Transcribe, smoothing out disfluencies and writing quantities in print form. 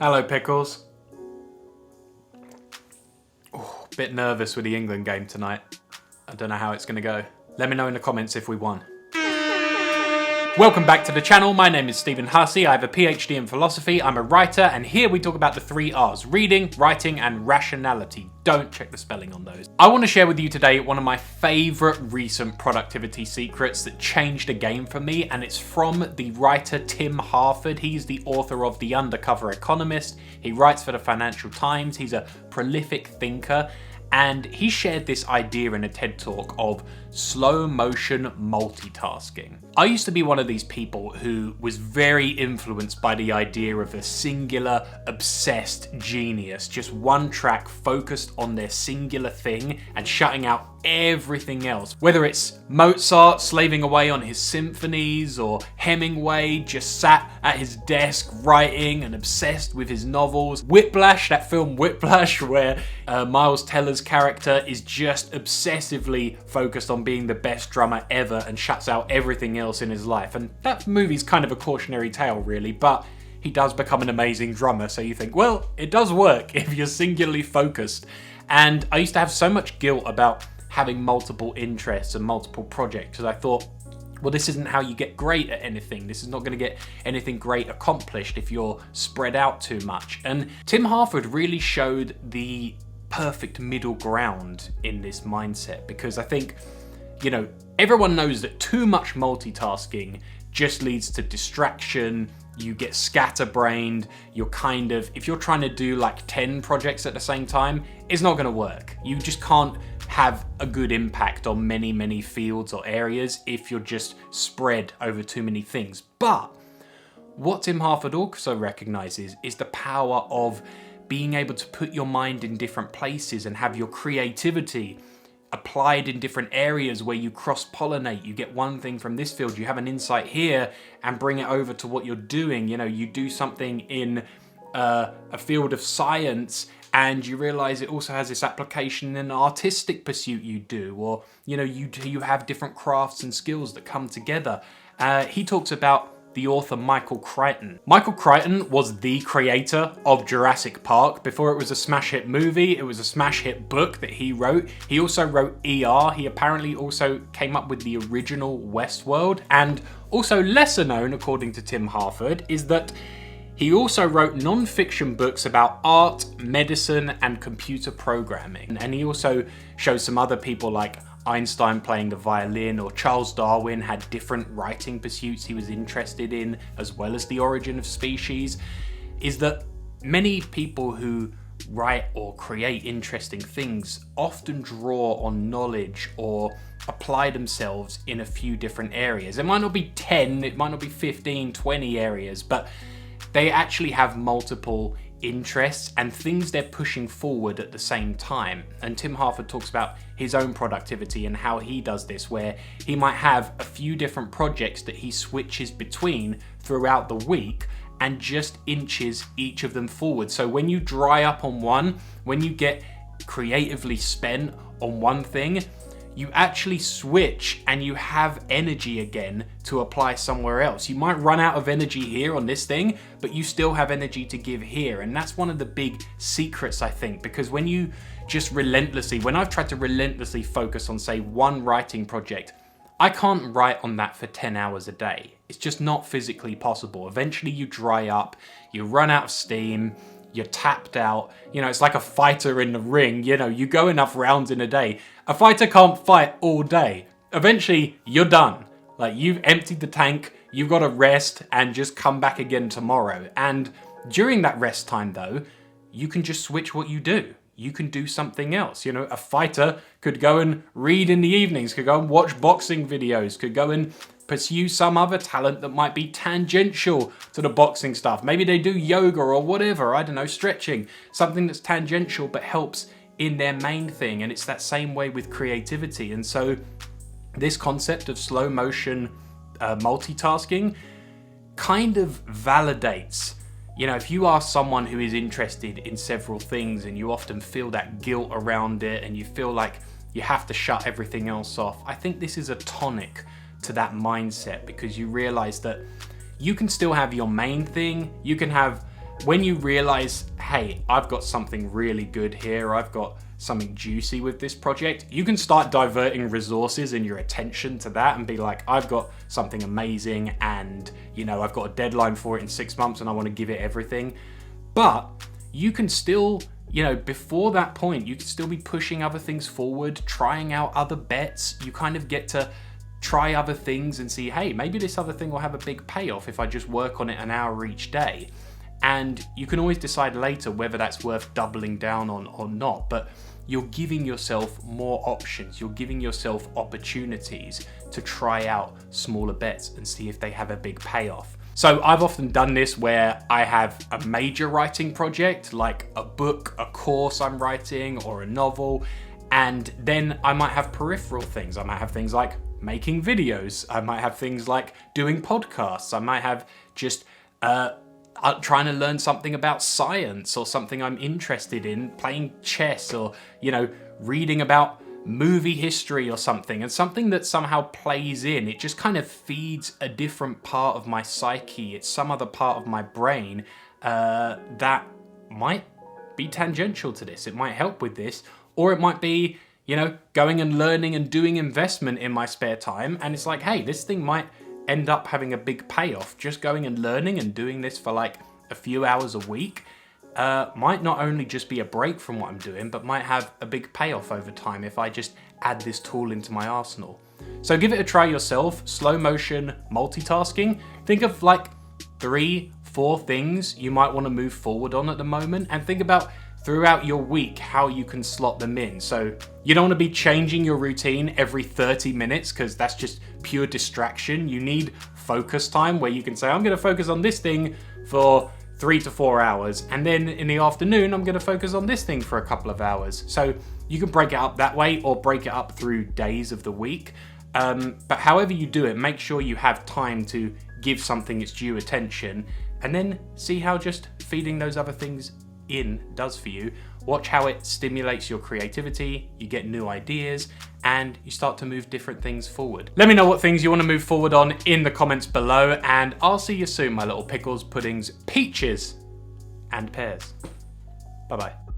Hello, Pickles. Oh, bit nervous with the England game tonight. I don't know how it's going to go. Let me know in the comments if we won. Welcome back to the channel. My name is Stephen Hussey. I have a PhD in philosophy. I'm a writer, and here we talk about the 3 R's: reading, writing, and rationality. Don't check the spelling on those. I want to share with you today one of my favorite recent productivity secrets that changed the game for me, and it's from the writer Tim Harford. He's the author of The Undercover Economist. He writes for the Financial Times. He's a prolific thinker. And he shared this idea in a TED Talk of slow motion multitasking. I used to be one of these people who was very influenced by the idea of a singular, obsessed genius, just one track focused on their singular thing and shutting out everything else. Whether it's Mozart slaving away on his symphonies, or Hemingway just sat at his desk writing and obsessed with his novels. Whiplash, that film Whiplash, where Miles Teller's character is just obsessively focused on being the best drummer ever and shuts out everything else in his life. And that movie's kind of a cautionary tale, really, but he does become an amazing drummer, so you think, well, it does work if you're singularly focused. And I used to have so much guilt about having multiple interests and multiple projects, because I thought, well, this isn't how you get great at anything. This is not going to get anything great accomplished if you're spread out too much. And Tim Harford really showed the perfect middle ground in this mindset, because I think, you know, everyone knows that too much multitasking just leads to distraction. You get scatterbrained. You're kind of, if you're trying to do like 10 projects at the same time, it's not going to work. You just can't have a good impact on many fields or areas if you're just spread over too many things. But what Tim Harford also recognizes is the power of being able to put your mind in different places and have your creativity applied in different areas where you cross-pollinate. You get one thing from this field, you have an insight here, and bring it over to what you're doing. You know, you do something in a field of science, and you realize it also has this application in an artistic pursuit you do, or you know, you have different crafts and skills that come together. He talks about the author Michael Crichton. Michael Crichton was the creator of Jurassic Park. Before it was a smash hit movie, it was a smash hit book that he wrote. He also wrote ER. He apparently also came up with the original Westworld. And also lesser known, according to Tim Harford, is that he also wrote non-fiction books about art, medicine, and computer programming. And he also shows some other people like Einstein playing the violin, or Charles Darwin had different writing pursuits he was interested in, as well as the origin of species. Is that many people who write or create interesting things often draw on knowledge or apply themselves in a few different areas. It might not be 10, it might not be 15, 20 areas, but they actually have multiple interests and things they're pushing forward at the same time. And Tim Harford talks about his own productivity and how he does this, where he might have a few different projects that he switches between throughout the week and just inches each of them forward. So when you dry up on one, when you get creatively spent on one thing, you actually switch and you have energy again to apply somewhere else. You might run out of energy here on this thing, but you still have energy to give here. And that's one of the big secrets, I think, because when you just when I've tried to relentlessly focus on, say, one writing project, I can't write on that for 10 hours a day. It's just not physically possible. Eventually you dry up, you run out of steam, you're tapped out. You know, it's like a fighter in the ring. You know, you go enough rounds in a day. A fighter can't fight all day. Eventually, you're done. Like, you've emptied the tank, you've got to rest and just come back again tomorrow. And during that rest time, though, you can just switch what you do. You can do something else. You know, a fighter could go and read in the evenings, could go and watch boxing videos, could go and pursue some other talent that might be tangential to the boxing stuff. Maybe they do yoga or whatever, I don't know, stretching. Something that's tangential but helps in their main thing. And it's that same way with creativity. And so this concept of slow motion multitasking kind of validates, you know, if you are someone who is interested in several things and you often feel that guilt around it and you feel like you have to shut everything else off, I think this is a tonic to that mindset, because you realize that you can still have your main thing, you can have when you realize, hey, I've got something really good here, I've got something juicy with this project, you can start diverting resources and your attention to that and be like, I've got something amazing and, you know, I've got a deadline for it in 6 months and I want to give it everything. But you can still, you know, before that point, you can still be pushing other things forward, trying out other bets. You kind of get to try other things and see, hey, maybe this other thing will have a big payoff if I just work on it an hour each day. And you can always decide later whether that's worth doubling down on or not, but you're giving yourself more options. You're giving yourself opportunities to try out smaller bets and see if they have a big payoff. So I've often done this where I have a major writing project, like a book, a course I'm writing, or a novel, and then I might have peripheral things. I might have things like making videos. I might have things like doing podcasts. I might have just trying to learn something about science or something I'm interested in, playing chess, or, you know, reading about movie history or something, and something that somehow plays in. It just kind of feeds a different part of my psyche. It's some other part of my brain that might be tangential to this. It might help with this, or it might be, you know, going and learning and doing investment in my spare time. And it's like, hey, this thing might end up having a big payoff. Just going and learning and doing this for like a few hours a week might not only just be a break from what I'm doing, but might have a big payoff over time if I just add this tool into my arsenal. So give it a try yourself. Slow motion multitasking. Think of like 3-4 things you might want to move forward on at the moment, and think about throughout your week how you can slot them in. So you don't want to be changing your routine every 30 minutes because that's just pure distraction. You need focus time where you can say, I'm going to focus on this thing for 3 to 4 hours, and then in the afternoon I'm going to focus on this thing for a couple of hours. So you can break it up that way, or break it up through days of the week. But however you do it, make sure you have time to give something its due attention, and then see how just feeding those other things in does for you. Watch how it stimulates your creativity, you get new ideas, and you start to move different things forward. Let me know what things you want to move forward on in the comments below, and I'll see you soon, my little pickles, puddings, peaches, and pears. Bye-bye.